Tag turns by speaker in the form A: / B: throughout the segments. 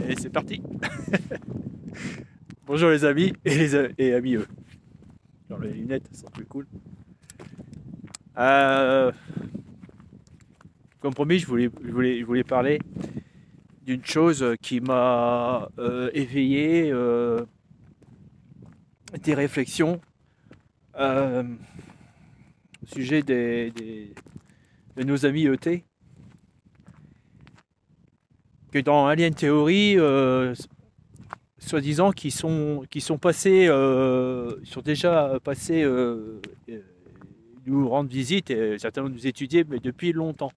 A: Et c'est parti. Bonjour les amis et amis eux. Genre les lunettes, ça sont plus cool. Comme promis, je voulais parler d'une chose qui m'a éveillé des réflexions au sujet de nos amis ET. Que dans Alien Theory, soi-disant qui sont passés, sont déjà passés nous rendre visite et certainement nous étudier, mais depuis longtemps.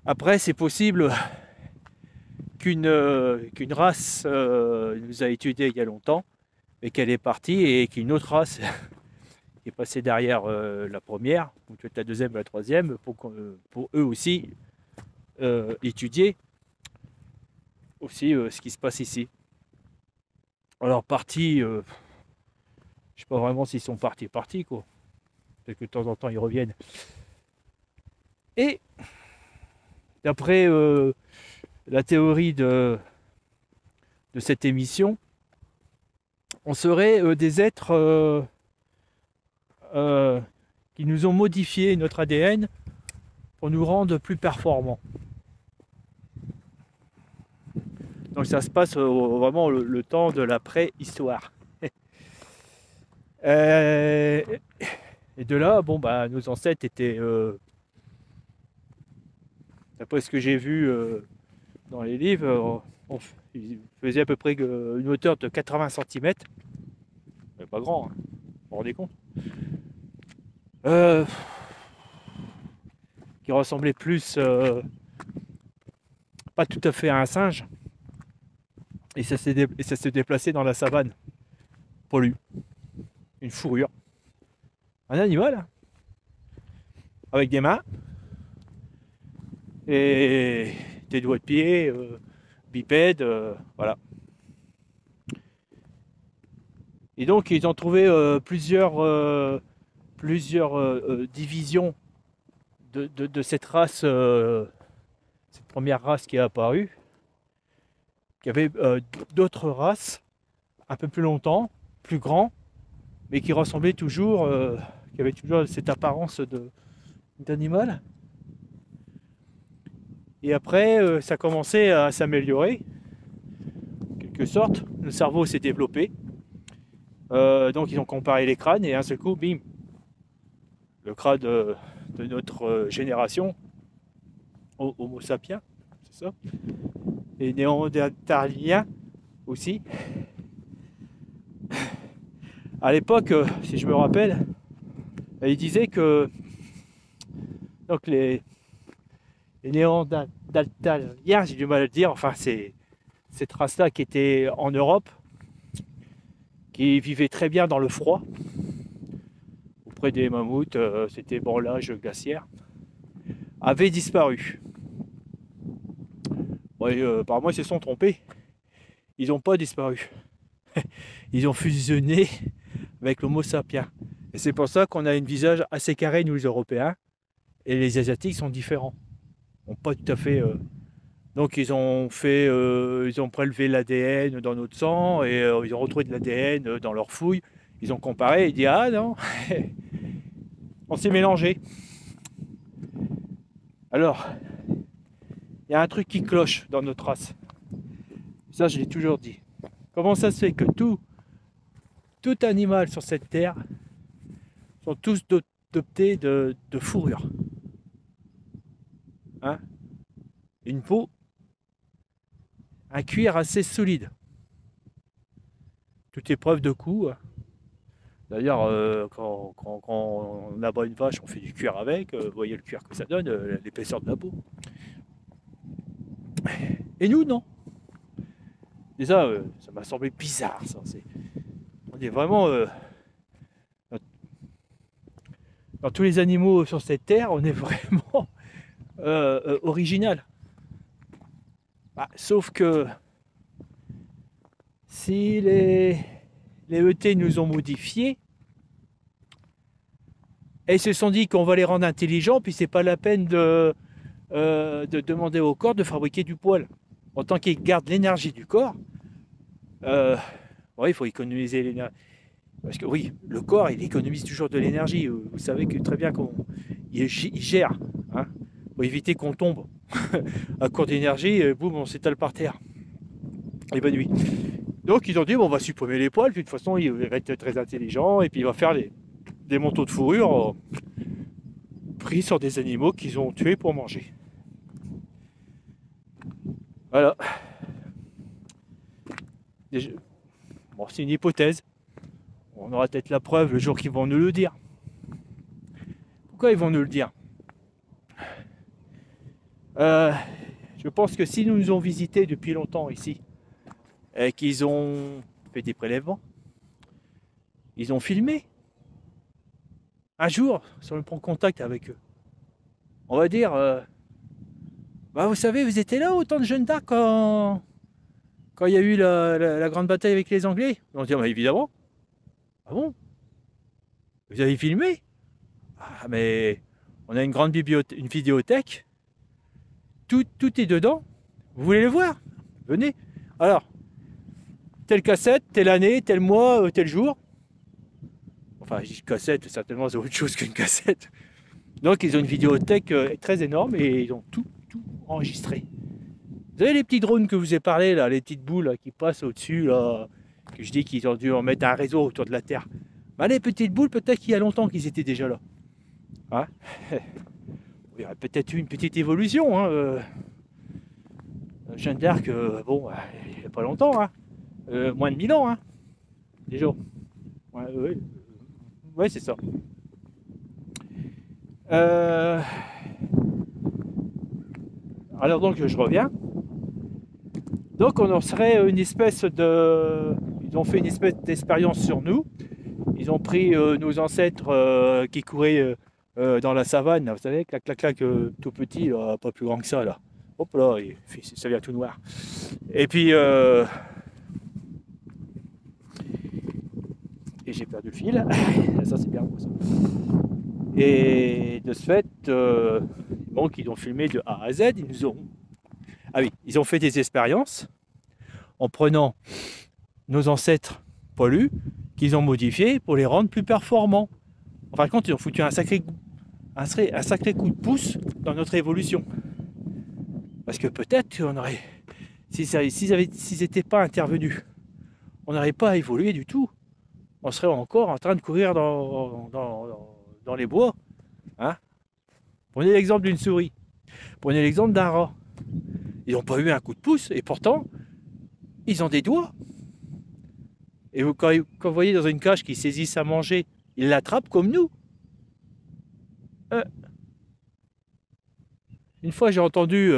A: Après, c'est possible qu'une race nous a étudiés il y a longtemps, mais qu'elle est partie et qu'une autre race est passée derrière la première, ou peut-être la deuxième ou la troisième, pour eux aussi étudier aussi ce qui se passe ici. Alors partis, je sais pas vraiment s'ils sont partis quoi. Peut-être que de temps en temps ils reviennent. Et d'après la théorie de cette émission, on serait des êtres qui nous ont modifié notre ADN pour nous rendre plus performants. Donc ça se passe vraiment le temps de la préhistoire. Et de là, bon bah nos ancêtres étaient, d'après ce que j'ai vu dans les livres, ils faisaient à peu près une hauteur de 80 cm. Pas grand, hein, vous vous rendez compte, qui ressemblait plus, pas tout à fait à un singe. Et ça s'est déplacé dans la savane. Pollue. Une fourrure. Un animal. Hein, avec des mains. Et des doigts de pied. Bipèdes. Voilà. Et donc ils ont trouvé plusieurs divisions de cette race. Cette première race qui est apparue. Qu'il y avait d'autres races un peu plus longtemps, plus grands, mais qui ressemblaient toujours, qui avaient toujours cette apparence d'animal. Et après, ça commençait à s'améliorer, en quelque sorte. Le cerveau s'est développé. Donc ils ont comparé les crânes et d'un seul coup, bim, le crâne de notre génération, Homo sapiens, c'est ça, et néandertaliens aussi. À l'époque, si je me rappelle, il disait que donc les néandertaliens, j'ai du mal à le dire, enfin c'est cette race-là qui était en Europe, qui vivait très bien dans le froid, auprès des mammouths, c'était bon l'âge glaciaire, avait disparu. Ouais, apparemment ils se sont trompés. Ils n'ont pas disparu. Ils ont fusionné avec l'Homo sapiens. Et c'est pour ça qu'on a un visage assez carré, nous les Européens, et les Asiatiques sont différents. Bon, pas tout à fait. Donc ils ont prélevé l'ADN dans notre sang et ils ont retrouvé de l'ADN dans leurs fouilles. Ils ont comparé et dit ah non, on s'est mélangé. Alors, il y a un truc qui cloche dans notre race. Ça, je l'ai toujours dit. Comment ça se fait que tout animal sur cette terre sont tous dotés de fourrure, hein, une peau, un cuir assez solide. Toute épreuve de coups. D'ailleurs, quand on abat une vache, on fait du cuir avec. Vous voyez le cuir que ça donne, l'épaisseur de la peau. Et nous, non. Déjà, ça m'a semblé bizarre. Ça. On est vraiment... dans tous les animaux sur cette terre, on est vraiment original. Bah, sauf que si les ET nous ont modifiés, et ils se sont dit qu'on va les rendre intelligents, puis c'est pas la peine de demander au corps de fabriquer du poil. en tant qu'il garde l'énergie du corps, ouais, il faut économiser l'énergie. Parce que oui, le corps, il économise toujours de l'énergie. Vous savez que très bien qu'il gère. Hein, pour éviter qu'on tombe à court d'énergie, boum, on s'étale par terre. Et bonne nuit. Donc ils ont dit, bon, on va supprimer les poils, de toute façon, il va être très intelligent, et puis il va faire des manteaux de fourrure pris sur des animaux qu'ils ont tués pour manger. Voilà. Bon, c'est une hypothèse. On aura peut-être la preuve le jour qu'ils vont nous le dire. Pourquoi ils vont nous le dire? Je pense que si nous nous ont visités depuis longtemps ici, et qu'ils ont fait des prélèvements, ils ont filmé, un jour, si on prend contact avec eux, on va dire, bah vous savez, vous étiez là autant de Jeanne d'Arc quand il y a eu la grande bataille avec les Anglais. On va dire, bah, évidemment. Ah bon? Vous avez filmé? Ah mais on a une grande bibliothèque, une vidéothèque. Tout est dedans. Vous voulez le voir? Venez. Alors, telle cassette, telle année, tel mois, tel jour. Enfin, je dis cassette, certainement c'est autre chose qu'une cassette. Donc ils ont une vidéothèque très énorme et ils ont tout enregistré. Vous savez les petits drones que je vous ai parlé là, les petites boules là, qui passent au-dessus là, que je dis qu'ils ont dû en mettre un réseau autour de la Terre. Bah, les petites boules, peut-être qu'il y a longtemps qu'ils étaient déjà là. Hein, il y aurait peut-être eu une petite évolution. Hein, Jeanne d'Arc, bon, il n'y a pas longtemps, hein, moins de 1000 ans, hein, déjà. Ouais, c'est ça. Alors donc je reviens. Donc on en serait une espèce de... Ils ont fait une espèce d'expérience sur nous. Ils ont pris nos ancêtres qui couraient dans la savane, là, vous savez, clac, clac, clac, tout petit, là, pas plus grand que ça, là. Hop là, ça vient tout noir. Et puis... et j'ai perdu le fil. Ça c'est bien beau ça. Et de ce fait, donc ils ont filmé de A à Z, ils nous ont... Ah oui, ils ont fait des expériences en prenant nos ancêtres poilus qu'ils ont modifiés pour les rendre plus performants. En fin de compte, ils ont foutu un sacré coup de pouce dans notre évolution. Parce que peut-être qu'on aurait... S'ils n'étaient pas intervenus, on n'aurait pas évolué du tout. On serait encore en train de courir dans les bois. Hein, prenez l'exemple d'une souris. Prenez l'exemple d'un rat. Ils n'ont pas eu un coup de pouce et pourtant, ils ont des doigts. Et quand vous voyez dans une cage qu'ils saisissent à manger, ils l'attrapent comme nous. Une fois, j'ai entendu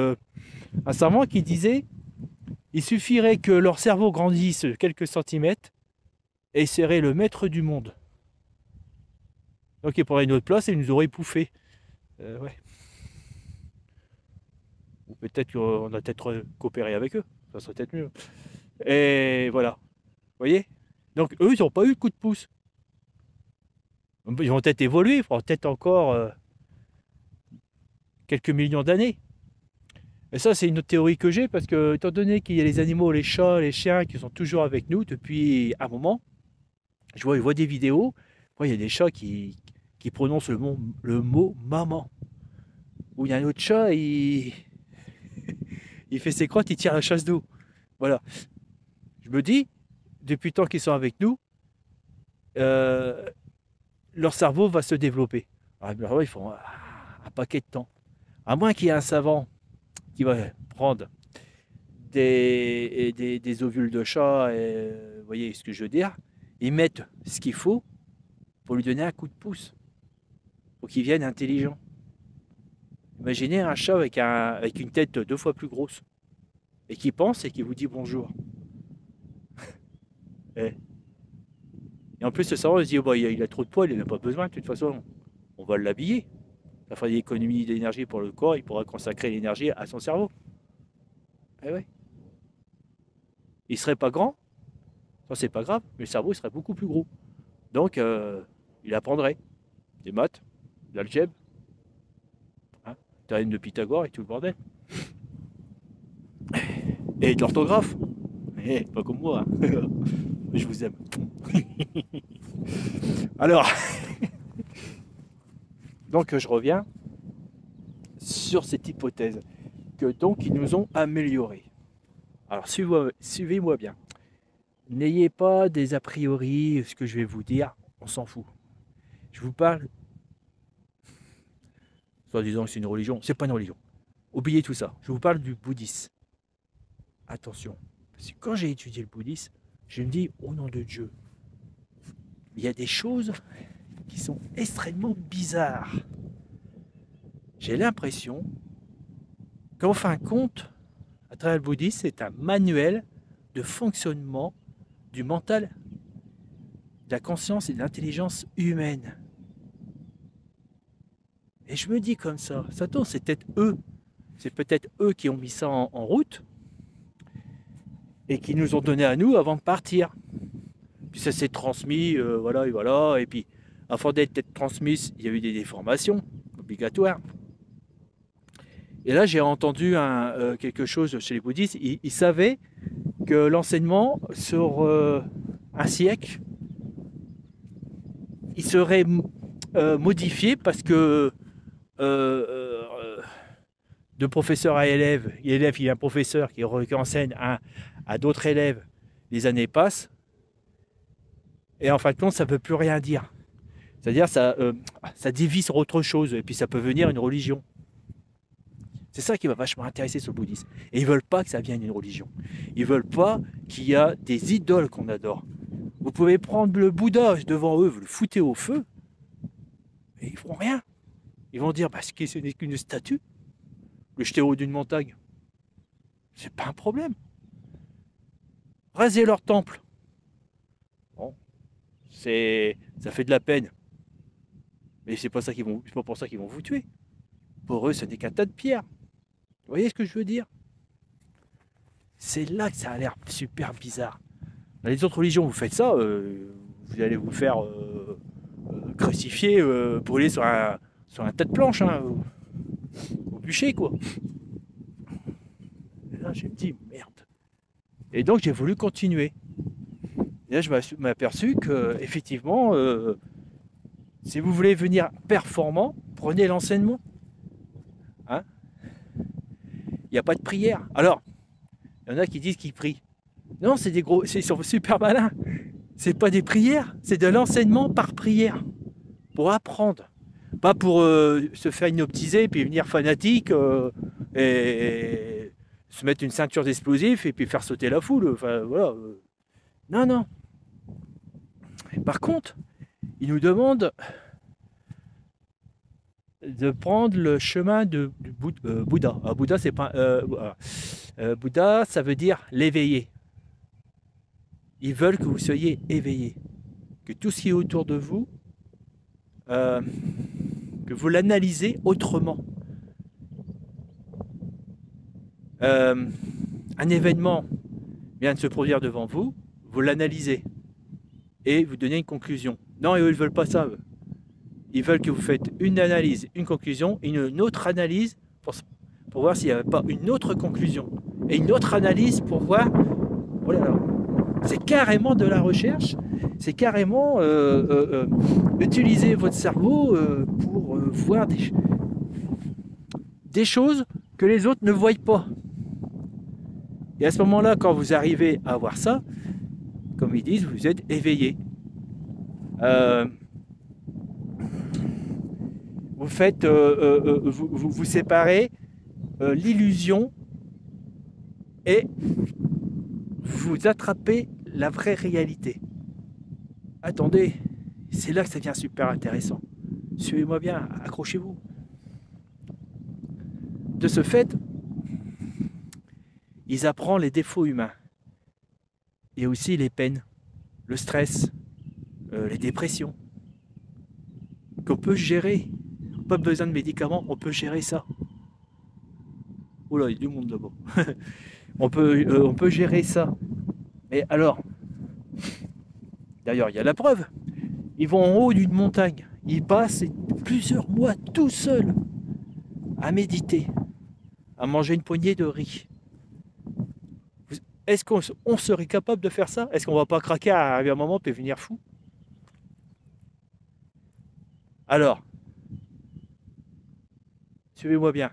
A: un savant qui disait il suffirait que leur cerveau grandisse quelques centimètres et ils seraient le maître du monde. Donc ils prendraient une autre place et ils nous auraient pouffé. Ouais. Ou peut-être qu'on a peut-être coopéré avec eux. Ça serait peut-être mieux. Et voilà. Vous voyez? Donc eux, ils n'ont pas eu de coup de pouce. Ils vont peut-être évoluer, il faudra peut-être encore quelques millions d'années. Et ça, c'est une autre théorie que j'ai, parce que, étant donné qu'il y a les animaux, les chats, les chiens, qui sont toujours avec nous depuis un moment, je vois des vidéos, il y a des chats qui prononcent le mot maman. Ou il y a un autre chat, il fait ses crottes, il tire la chasse d'eau. Voilà. Je me dis, depuis le temps qu'ils sont avec nous, leur cerveau va se développer. Alors, ils font un paquet de temps. À moins qu'il y ait un savant qui va prendre des ovules de chat, et, vous voyez ce que je veux dire, et mettre ce qu'il faut pour lui donner un coup de pouce, pour qu'il vienne intelligent. Imaginez un chat avec une tête 2 fois plus grosse, et qui pense et qui vous dit bonjour. Et en plus, le savant se dit, oh bah, il a trop de poils, il n'a pas besoin, de toute façon, on va l'habiller. Ça fera des économies d'énergie pour le corps, il pourra consacrer l'énergie à son cerveau. Eh ouais. Il serait pas grand, ça c'est pas grave, mais le cerveau il serait beaucoup plus gros. Donc il apprendrait des maths, de l'algèbre, hein, théorème de Pythagore et tout le bordel. Et de l'orthographe. Eh, pas comme moi. Je vous aime. Alors, donc je reviens sur cette hypothèse que donc ils nous ont amélioré. Alors suivez-moi bien. N'ayez pas des a priori, ce que je vais vous dire, on s'en fout. Je vous parle, soit disant que c'est une religion, c'est pas une religion. Oubliez tout ça. Je vous parle du bouddhisme. Attention, parce que quand j'ai étudié le bouddhisme, je me dis, au nom de Dieu, il y a des choses qui sont extrêmement bizarres. J'ai l'impression qu'en fin de compte, à travers le bouddhisme, c'est un manuel de fonctionnement du mental, de la conscience et de l'intelligence humaine. Et je me dis comme ça, Satan, c'est peut-être eux qui ont mis ça en route et qui nous ont donné à nous avant de partir. Puis ça s'est transmis, voilà et voilà, et puis avant d'être transmis, il y a eu des déformations obligatoires. Et là, j'ai entendu quelque chose chez les bouddhistes, ils savaient que l'enseignement sur un siècle, il serait modifié parce que de professeur à élève, il y a un professeur qui enseigne à d'autres élèves, les années passent, et en fin de compte, ça ne veut plus rien dire. C'est-à-dire ça divise sur autre chose, et puis ça peut venir une religion. C'est ça qui va vachement intéresser sur le bouddhisme. Et ils ne veulent pas que ça vienne une religion. Ils ne veulent pas qu'il y ait des idoles qu'on adore. Vous pouvez prendre le Bouddha devant eux, vous le foutez au feu, et ils ne feront rien. Ils vont dire, ce n'est qu'une statue, le jeter au haut d'une montagne. C'est pas un problème. Raser leur temple. Bon, ça fait de la peine. Mais c'est pas pour ça qu'ils vont vous tuer. Pour eux, ce n'est qu'un tas de pierres. Vous voyez ce que je veux dire? C'est là que ça a l'air super bizarre. Dans les autres religions, vous faites ça, vous allez vous faire crucifier, brûler sur un tas de planches, hein, au bûcher, quoi. Et là, je me dis, merde. Et donc, j'ai voulu continuer. Et là, je m'ai aperçu que, effectivement, si vous voulez venir performant, prenez l'enseignement. Hein? Il n'y a pas de prière. Alors, il y en a qui disent qu'ils prient. Non, ils sont super malins. C'est pas des prières, c'est de l'enseignement par prière. Pour apprendre. Pas pour se faire hypnotiser, puis venir fanatique et se mettre une ceinture d'explosifs et puis faire sauter la foule. Enfin, voilà. Non, non. Par contre, ils nous demandent de prendre le chemin du Bouddha. Alors, Bouddha, c'est pas Bouddha, ça veut dire l'éveillé. Ils veulent que vous soyez éveillé, que tout ce qui est autour de vous, que vous l'analysez autrement. Un événement vient de se produire devant vous, vous l'analysez et vous donnez une conclusion. Non, eux, ils ne veulent pas ça. Ils veulent que vous faites une analyse, une conclusion, une autre analyse pour voir s'il n'y a pas une autre conclusion. Et une autre analyse pour voir... Oh là là. C'est carrément de la recherche, c'est carrément utiliser votre cerveau pour voir des choses que les autres ne voient pas. Et à ce moment-là, quand vous arrivez à voir ça, comme ils disent, vous êtes éveillé. Vous faites, vous séparez l'illusion et vous attrapez la vraie réalité. Attendez, c'est là que ça devient super intéressant. Suivez-moi bien, accrochez-vous. De ce fait, ils apprennent les défauts humains et aussi les peines, le stress, les dépressions, qu'on peut gérer. Pas besoin de médicaments, on peut gérer ça. Oh là, il y a du monde là-bas. on peut gérer ça. Mais alors, d'ailleurs, il y a la preuve. Ils vont en haut d'une montagne. Ils passent plusieurs mois tout seuls à méditer, à manger une poignée de riz. Est-ce qu'on serait capable de faire ça? Est-ce qu'on va pas craquer à un moment et devenir fou? Alors, suivez-moi bien.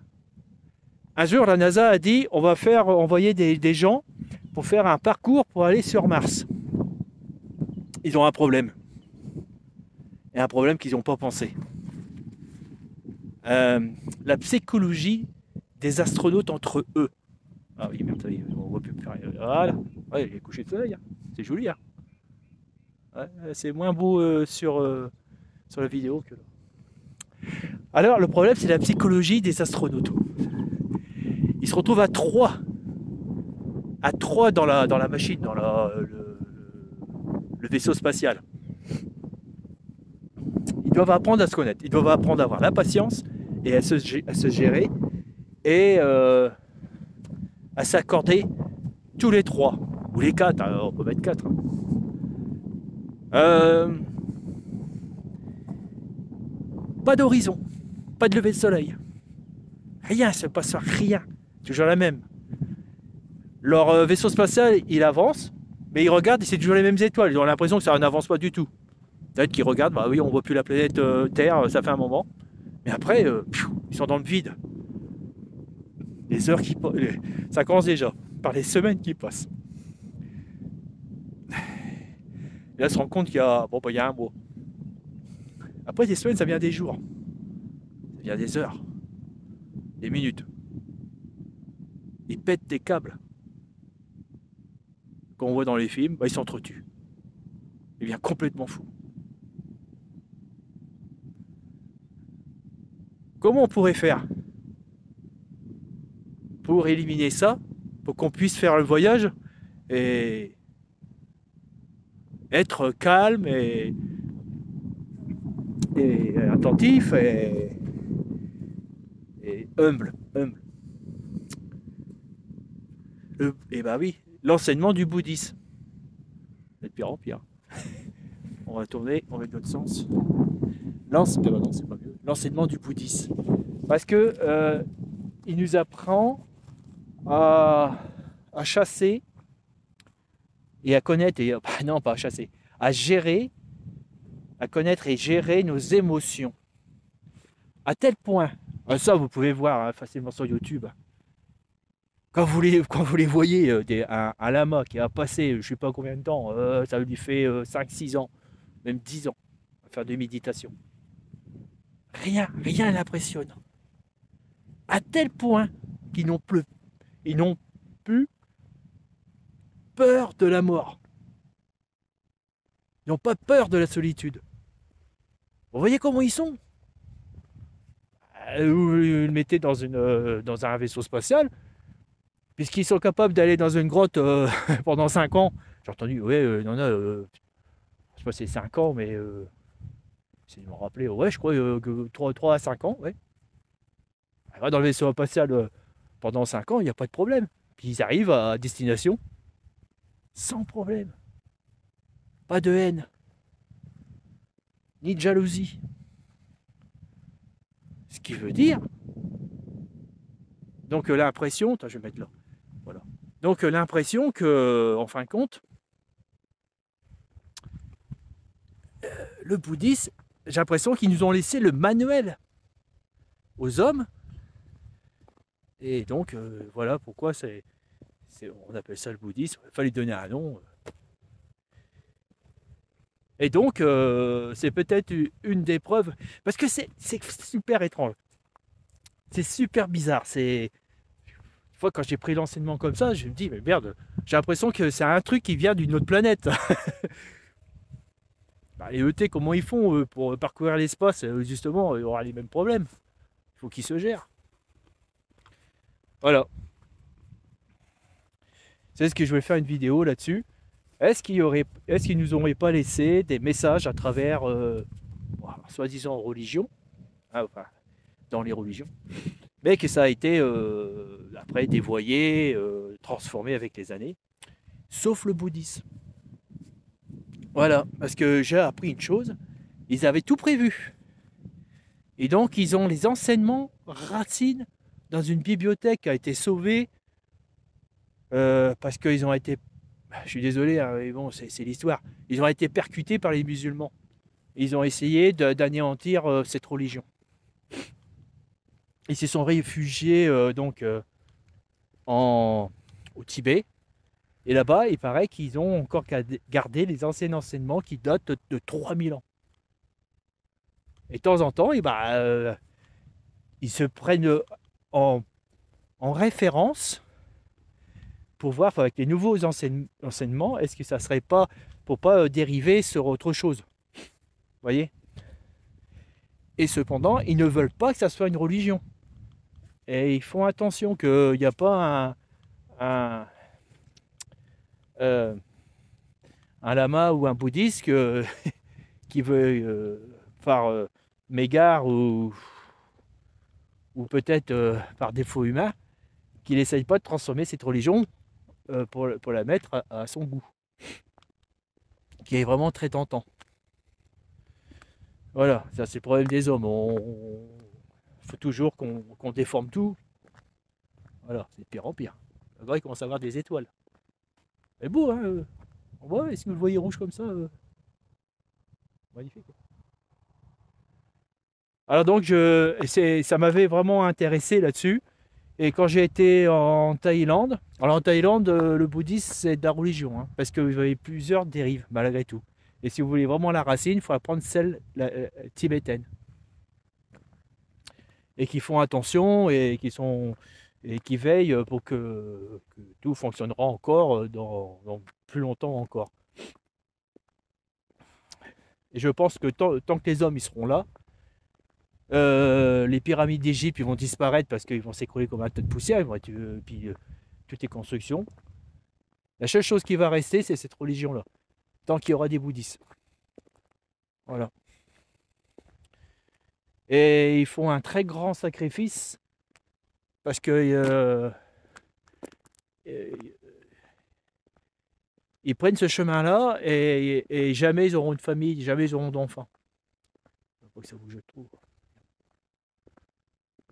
A: Un jour, la NASA a dit on va envoyer des gens pour faire un parcours pour aller sur Mars. Ils ont un problème. Et un problème qu'ils n'ont pas pensé. La psychologie des astronautes entre eux. Ah oui, merde, on voit plus rien. Voilà. Ouais, il est couché de soleil. Hein. C'est joli. Hein. Ouais, c'est moins beau sur la vidéo que là. Alors, le problème, c'est la psychologie des astronautes. Ils se retrouvent à 3 dans la machine, dans le vaisseau spatial. Ils doivent apprendre à se connaître, ils doivent apprendre à avoir la patience et à se gérer et à s'accorder tous les 3 ou les 4, hein, on peut mettre 4. Pas d'horizon, pas de lever de soleil, rien, ça ne passe à rien, toujours la même. Leur vaisseau spatial, il avance, mais ils regardent et c'est toujours les mêmes étoiles, ils ont l'impression que ça n'avance pas du tout. Peut-être qu'ils regardent, bah oui, on voit plus la planète Terre, ça fait un moment. Mais après, ils sont dans le vide. Les heures qui passent, ça commence déjà, par les semaines qui passent. Et là, on se rend compte qu'il y a, il y a un mois. Après des semaines, ça vient des jours. Ça vient des heures. Des minutes. Ils pètent des câbles. Quand on voit dans les films, ils s'entretuent. Il devient complètement fou. Comment on pourrait faire pour éliminer ça, pour qu'on puisse faire le voyage et être calme et attentif et humble. Et bah oui, l'enseignement du bouddhisme. C'est de pire en pire. On va tourner, on va dans l'autre sens. Non, c'est pas mieux. L'enseignement du bouddhisme. Parce que il nous apprend à chasser et à connaître, non pas à chasser, à gérer, à connaître et gérer nos émotions. À tel point, ça vous pouvez voir facilement sur YouTube, quand vous les voyez, un lama qui a passé je ne sais pas combien de temps, ça lui fait 5-6 ans, même 10 ans, à faire de méditation. Rien n'impressionne. À tel point qu'ils n'ont plus peur de la mort. Ils n'ont pas peur de la solitude. Vous voyez comment ils sont? Vous le mettez dans un vaisseau spatial, puisqu'ils sont capables d'aller dans une grotte pendant 5 ans. J'ai entendu, ouais, il y en a, je sais pas si c'est 5 ans, mais c'est de me rappeler, ouais, je crois que 3 à 5 ans, ouais. Dans le vaisseau spatial pendant 5 ans, il n'y a pas de problème. Puis ils arrivent à destination sans problème. Pas de haine, ni de jalousie. Ce qui veut dire, donc l'impression, attends, je vais mettre là, voilà. Donc l'impression que, en fin de compte, le bouddhisme, j'ai l'impression qu'ils nous ont laissé le manuel aux hommes. Et donc voilà pourquoi on appelle ça le bouddhisme. Il fallait donner un nom. Et donc c'est peut-être une des preuves, parce que c'est super étrange. C'est super bizarre. Une fois quand j'ai pris l'enseignement comme ça, je me dis mais merde, j'ai l'impression que c'est un truc qui vient d'une autre planète. Les ET, comment ils font pour parcourir l'espace? Justement, il y aura les mêmes problèmes. Il faut qu'ils se gèrent. Voilà. C'est ce que je vais faire une vidéo là-dessus. Est-ce qu'ils nous auraient pas laissé des messages à travers, soi-disant religion, enfin, dans les religions, mais que ça a été après dévoyé, transformé avec les années, sauf le bouddhisme. Voilà, parce que j'ai appris une chose, ils avaient tout prévu. Et donc ils ont les enseignements racines dans une bibliothèque qui a été sauvée parce qu'ils ont été, je suis désolé, hein, mais bon, c'est l'histoire, ils ont été percutés par les musulmans. Ils ont essayé d'anéantir cette religion. Ils se sont réfugiés en, au Tibet. Et là-bas, il paraît qu'ils ont encore gardé les anciens enseignements qui datent de 3000 ans. Et de temps en temps, ils se prennent en, en référence pour voir avec les nouveaux enseignements, est-ce que ça ne serait pas pour pas dériver sur autre chose. Vous voyez? Et cependant, ils ne veulent pas que ça soit une religion. Et ils font attention qu'il n'y a pas euh, un lama ou un bouddhiste qui veut par mégare ou peut-être par défaut humain, qu'il n'essaye pas de transformer cette religion pour la mettre à son goût, qui est vraiment très tentant. Voilà, ça c'est le problème des hommes. Il faut toujours qu'on déforme tout. Voilà, c'est de pire en pire. Là, il commence à avoir des étoiles. C'est beau, hein on voit, est-ce que vous le voyez rouge comme ça magnifique. Alors donc, ça m'avait vraiment intéressé là-dessus. Et quand j'ai été en Thaïlande, alors en Thaïlande, le bouddhisme, c'est de la religion, hein, parce qu'il y avait plusieurs dérives, malgré tout. Et si vous voulez vraiment la racine, il faut apprendre celle tibétaine. Et qui font attention et qui veillent pour que tout fonctionnera encore dans plus longtemps encore. Et je pense que tant que les hommes ils seront là, les pyramides d'Égypte vont disparaître parce qu'ils vont s'écrouler comme un tas de poussière, puis toutes les constructions. La seule chose qui va rester, c'est cette religion-là, tant qu'il y aura des bouddhistes. Voilà. Et ils font un très grand sacrifice parce que ils prennent ce chemin-là et jamais ils auront une famille, jamais ils auront d'enfants. Faut que ça vous je trouve.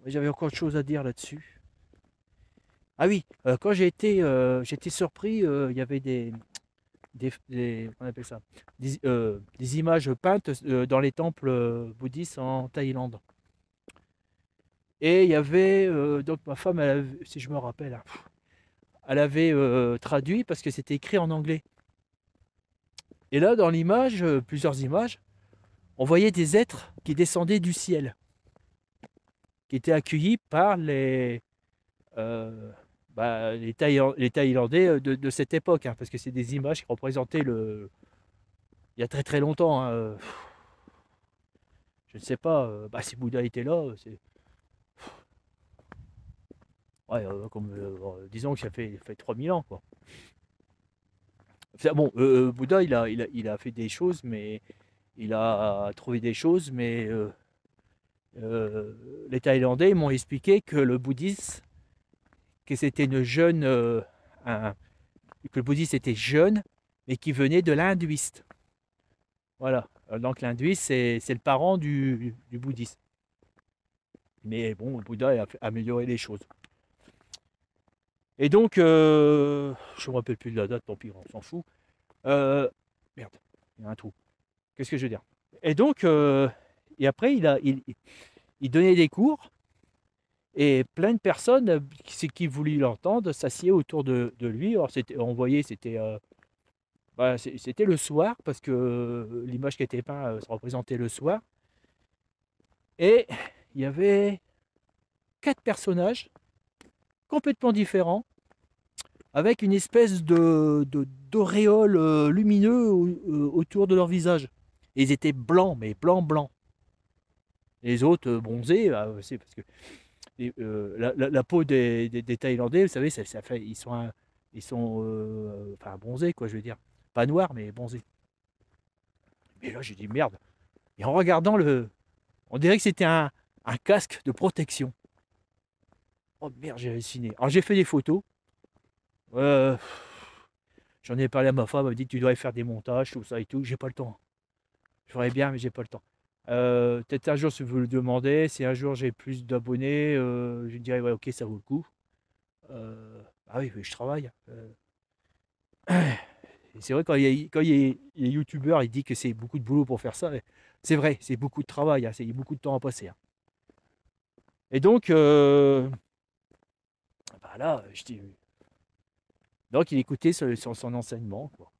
A: J'avais encore autre chose à dire là-dessus. Ah oui, quand j'étais surpris, il y avait on appelle ça, des images peintes dans les temples bouddhistes en Thaïlande. Et il y avait, donc ma femme, si je me rappelle, hein, elle avait traduit parce que c'était écrit en anglais. Et là, dans l'image, plusieurs images, on voyait des êtres qui descendaient du ciel, qui étaient accueillis par euh, les Thaïlandais de cette époque, hein, parce que c'est des images qui représentaient il y a très très longtemps. Hein, je ne sais pas, si Bouddha était là, c'est. Ouais, disons que ça fait 3000 ans, quoi. Bon, Bouddha, il a fait des choses, mais il a trouvé des choses, mais les Thaïlandais m'ont expliqué que le bouddhisme, que c'était une jeune, que le bouddhisme était jeune, mais qui venait de l'hindouiste. Voilà. Donc l'hindouiste, c'est le parent du bouddhisme. Mais bon, le Bouddha a amélioré les choses. Et donc, je ne me rappelle plus de la date, tant pis, on s'en fout. Merde, il y a un trou. Qu'est-ce que je veux dire? Et donc, et après, il donnait des cours, et plein de personnes qui voulaient l'entendre s'assiedent autour de lui. Alors, on voyait, c'était le soir, parce que l'image qui était peinte représentait le soir. Et il y avait 4 personnages complètement différents, avec une espèce d'auréole lumineux autour de leur visage. Et ils étaient blancs, mais blancs. Les autres bronzés, c'est parce que la peau des Thaïlandais, vous savez, ça fait, ils sont enfin bronzés, quoi, je veux dire. Pas noirs, mais bronzés. Mais là, j'ai dit merde. Et en regardant on dirait que c'était un casque de protection. Oh merde, j'ai halluciné. Alors j'ai fait des photos. Euh, J'en ai parlé à ma femme, elle m'a dit que tu devrais faire des montages, tout ça et tout. J'ai pas le temps. Je ferais bien, mais j'ai pas le temps. Peut-être un jour, si vous le demandez, si un jour j'ai plus d'abonnés, je dirais ouais, ok, ça vaut le coup. Ah oui, je travaille. Et c'est vrai, quand il y a youtubeurs, il dit que c'est beaucoup de boulot pour faire ça. C'est vrai, c'est beaucoup de travail, hein, c'est beaucoup de temps à passer, hein. Et donc, bah là, je dis, donc il écoutait son enseignement, quoi.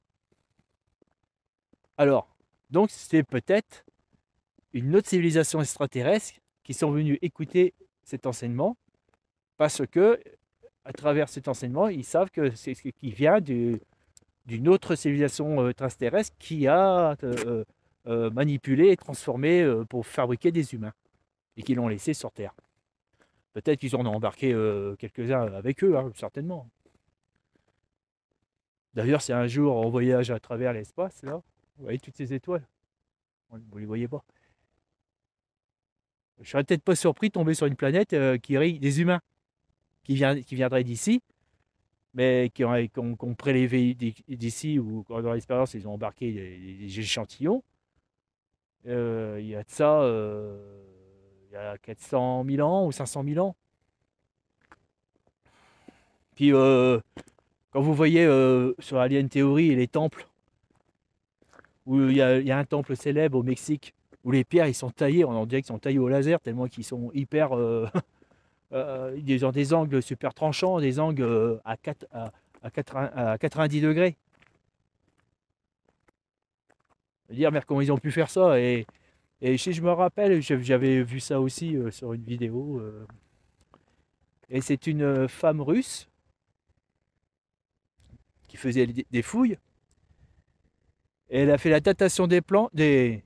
A: Alors, donc c'est peut-être une autre civilisation extraterrestre qui sont venus écouter cet enseignement parce que, à travers cet enseignement, ils savent que c'est ce qui vient d'une autre civilisation extraterrestre qui a manipulé et transformé pour fabriquer des humains et qui l'ont laissé sur Terre. Peut-être qu'ils en ont embarqué quelques-uns avec eux, hein, certainement. D'ailleurs, si un jour on voyage à travers l'espace, là, vous voyez toutes ces étoiles, vous ne les voyez pas. Je serais peut-être pas surpris de tomber sur une planète qui rit des humains qui viendraient d'ici, mais qui ont prélevé d'ici ou dans l'expérience, ils ont embarqué des échantillons. Il y a de ça, il y a 400 000 ans ou 500 000 ans. Puis quand vous voyez sur Alien Theory les temples, où il y a un temple célèbre au Mexique, où les pierres ils sont taillées, on dirait qu'ils sont taillés au laser, tellement qu'ils sont hyper. Ils ont des angles super tranchants, des angles à 90 degrés. Dire, mais comment ils ont pu faire ça et si je me rappelle, j'avais vu ça aussi sur une vidéo. Et c'est une femme russe qui faisait des fouilles. Et elle a fait la datation des plans, elle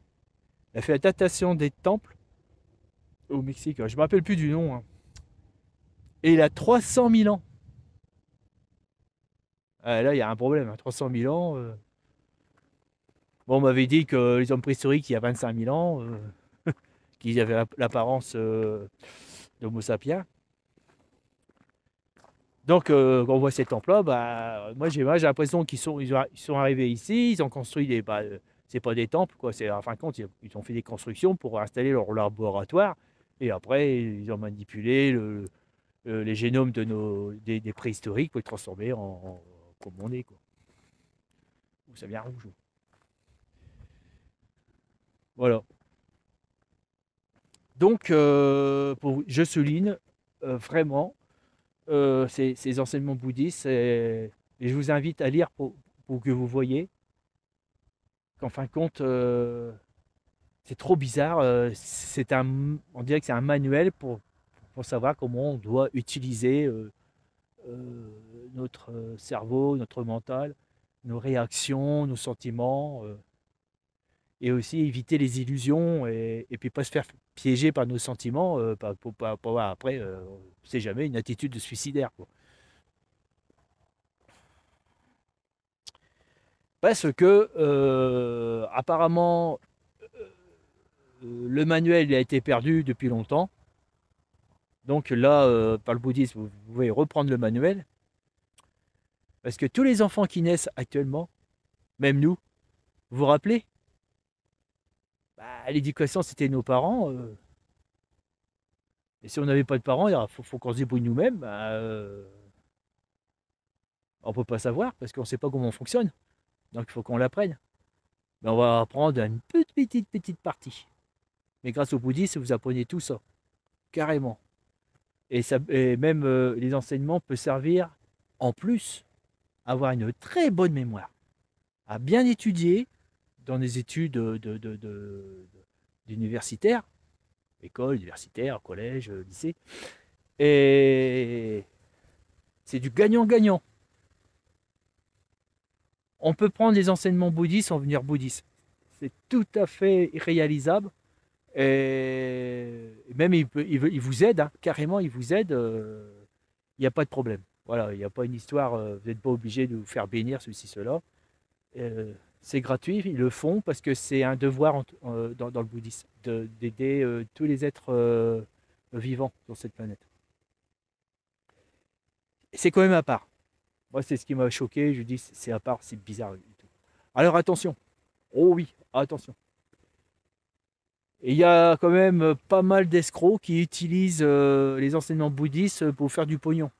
A: a fait la datation des temples au Mexique. Je me rappelle plus du nom, hein. Et il a 300 000 ans. Ah, là, il y a un problème, hein, 300 000 ans. Bon, on m'avait dit que les hommes préhistoriques, il y a 25 000 ans, qu'ils avaient l'apparence d'Homo sapiens. Donc, quand on voit ces temples-là, bah, moi j'ai l'impression ils sont arrivés ici, ils ont construit des. Bah, c'est pas des temples, quoi. C'est, en fin de compte, ils ont fait des constructions pour installer leur laboratoire. Et après, ils ont manipulé les génomes des préhistoriques pour les transformer comme on est, quoi. Où ça vient rouge. Voilà. Donc, je souligne vraiment ces enseignements bouddhistes et je vous invite à lire pour que vous voyez qu'en fin de compte, c'est trop bizarre. On dirait que c'est un manuel pour savoir comment on doit utiliser notre cerveau, notre mental, nos réactions, nos sentiments, et aussi éviter les illusions et puis pas se faire piéger par nos sentiments pour avoir après, on ne sait jamais, une attitude de suicidaire, quoi. Parce que apparemment, le manuel il a été perdu depuis longtemps. Donc là, par le bouddhisme, vous pouvez reprendre le manuel. Parce que tous les enfants qui naissent actuellement, même nous, vous vous rappelez, bah, l'éducation, c'était nos parents. Et si on n'avait pas de parents, faut qu'on se débrouille nous-mêmes. Bah, on ne peut pas savoir parce qu'on ne sait pas comment on fonctionne. Donc il faut qu'on l'apprenne. Mais on va apprendre une petite partie. Mais grâce au bouddhisme, vous apprenez tout ça. Carrément. Et même les enseignements peuvent servir en plus à avoir une très bonne mémoire, à bien étudier dans des études d'universitaires, école, universitaire, collège, lycée. Et c'est du gagnant-gagnant. On peut prendre les enseignements bouddhistes sans devenir bouddhiste. C'est tout à fait réalisable. Et même il vous aide, hein, carrément, il vous aide. Il n'y a pas de problème. Voilà, il n'y a pas une histoire, vous n'êtes pas obligé de vous faire bénir ceci, cela. C'est gratuit, ils le font parce que c'est un devoir dans le bouddhisme d'aider tous les êtres vivants sur cette planète. C'est quand même à part. Moi, c'est ce qui m'a choqué. Je dis, c'est à part, c'est bizarre. Alors attention. Oh oui, attention. Et il y a quand même pas mal d'escrocs qui utilisent les enseignements bouddhistes pour faire du pognon.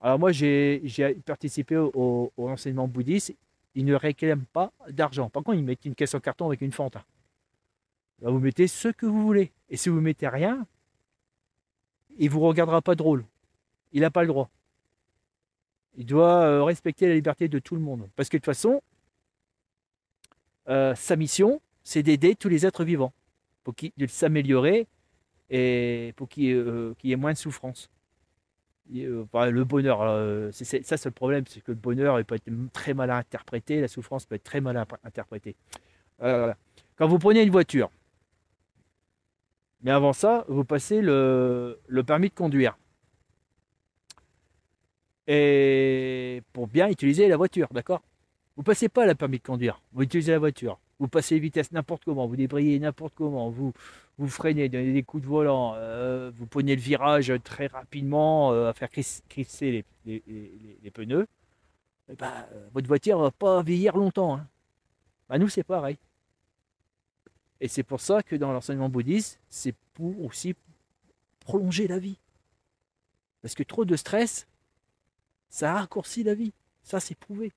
A: Alors moi, j'ai participé au enseignement bouddhiste. Ils ne réclament pas d'argent. Par contre, ils mettent une caisse en carton avec une fente. Là, vous mettez ce que vous voulez. Et si vous mettez rien, il ne vous regardera pas drôle. Il n'a pas le droit. Il doit respecter la liberté de tout le monde. Parce que de toute façon, sa mission, c'est d'aider tous les êtres vivants pour de s'améliorer et pour qu'il y ait moins de souffrance. Le bonheur, ça c'est le problème, c'est que le bonheur il peut être très mal interprété, la souffrance peut être très mal interprétée. Voilà. Quand vous prenez une voiture, mais avant ça, vous passez le permis de conduire. Et pour bien utiliser la voiture, d'accord? Vous passez pas le permis de conduire, vous utilisez la voiture. Vous passez les vitesses n'importe comment, vous débrayez n'importe comment, vous freinez, donnez des coups de volant, vous prenez le virage très rapidement à faire crisser les pneus. Et ben, votre voiture ne va pas vieillir longtemps. Hein. Ben, nous, c'est pareil. Et c'est pour ça que dans l'enseignement bouddhiste, c'est pour aussi prolonger la vie. Parce que trop de stress, ça raccourcit la vie. Ça, c'est prouvé.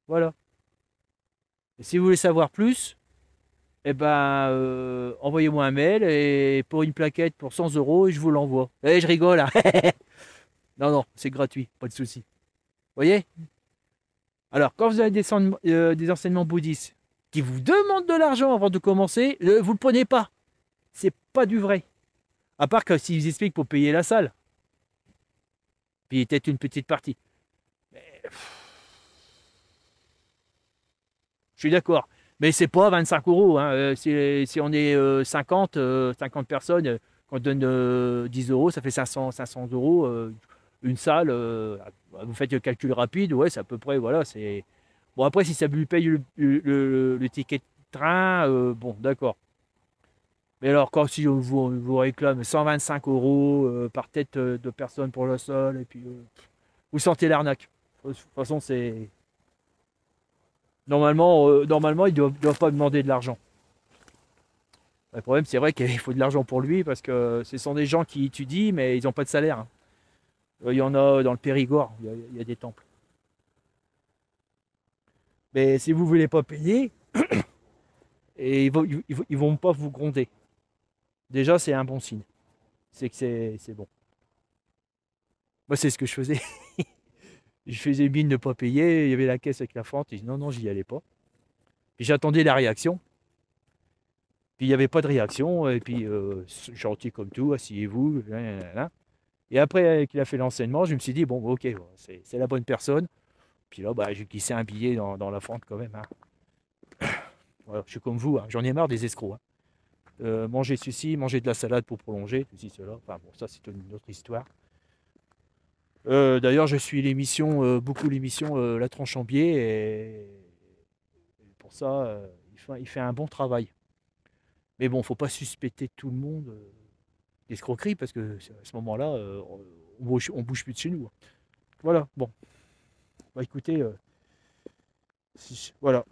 A: Voilà. Et si vous voulez savoir plus, eh ben, envoyez-moi un mail et pour une plaquette pour 100 euros, je vous l'envoie. Eh, je rigole. Hein. Non, non, c'est gratuit, pas de souci. Vous voyez? Alors, quand vous avez des enseignements bouddhistes qui vous demandent de l'argent avant de commencer, vous ne le prenez pas. C'est pas du vrai. À part que s'ils expliquent pour payer la salle. Puis peut-être une petite partie. Mais, je suis d'accord. Mais c'est pas 25 euros. Hein. Si on est 50 personnes, qu'on donne 10 euros, ça fait 500 euros. Une salle, vous faites le calcul rapide, ouais, c'est à peu près, voilà. Bon, après, si ça lui paye le ticket de train, bon, d'accord. Mais alors, quand si on vous réclame 125 euros par tête de personne pour la salle, et puis vous sentez l'arnaque. De toute façon, c'est. Normalement, ils ne doivent pas demander de l'argent. Le problème, c'est vrai qu'il faut de l'argent pour lui parce que ce sont des gens qui étudient, mais ils n'ont pas de salaire. Hein. Il y en a dans le Périgord, il y a des temples. Mais si vous ne voulez pas payer, et ils vont pas vous gronder. Déjà, c'est un bon signe. C'est que c'est bon. Moi, c'est ce que je faisais. Je faisais mine de ne pas payer. Il y avait la caisse avec la fente. Je dis non, non, j'y allais pas. Puis j'attendais la réaction. Puis il n'y avait pas de réaction. Et puis, gentil comme tout, asseyez-vous. Et après qu'il a fait l'enseignement, je me suis dit, bon, ok, c'est la bonne personne. Puis là, bah, j'ai glissé un billet dans la fente quand même. Hein. Voilà, je suis comme vous, hein. J'en ai marre des escrocs. Hein. Manger ceci, manger de la salade pour prolonger, ceci, cela. Enfin bon, ça c'est une autre histoire. D'ailleurs, je suis beaucoup l'émission La Tronche en Biais et pour ça, il fait un bon travail. Mais bon, faut pas suspecter tout le monde d'escroquerie parce que à ce moment-là, on bouge plus de chez nous. Voilà, bon. Bah écoutez, voilà.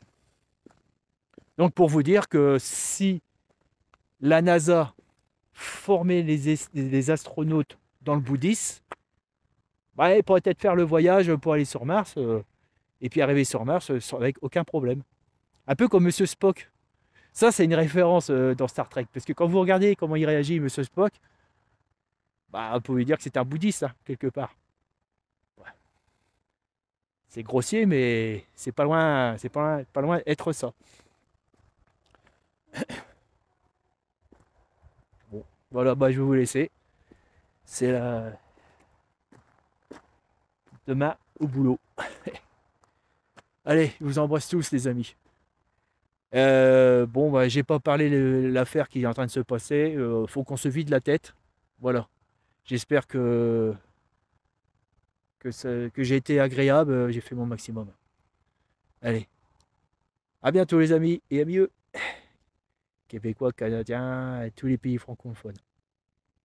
A: Donc pour vous dire que si la NASA formait les astronautes dans le bouddhisme, bah, il pourrait peut-être faire le voyage pour aller sur Mars et puis arriver sur Mars avec aucun problème. Un peu comme Monsieur Spock. Ça, c'est une référence dans Star Trek. Parce que quand vous regardez comment il réagit, Monsieur Spock, bah, vous pouvez dire que c'est un bouddhiste, hein, quelque part. Ouais. C'est grossier, mais c'est pas loin d'être ça. Bon, voilà, bah, je vais vous laisser. C'est demain au boulot. Allez, je vous embrasse tous, les amis. Bon, bah, j'ai pas parlé de l'affaire qui est en train de se passer. Faut qu'on se vide la tête. Voilà. J'espère que j'ai été agréable. J'ai fait mon maximum. Allez. À bientôt, les amis, et à mieux. Québécois, Canadiens, et tous les pays francophones.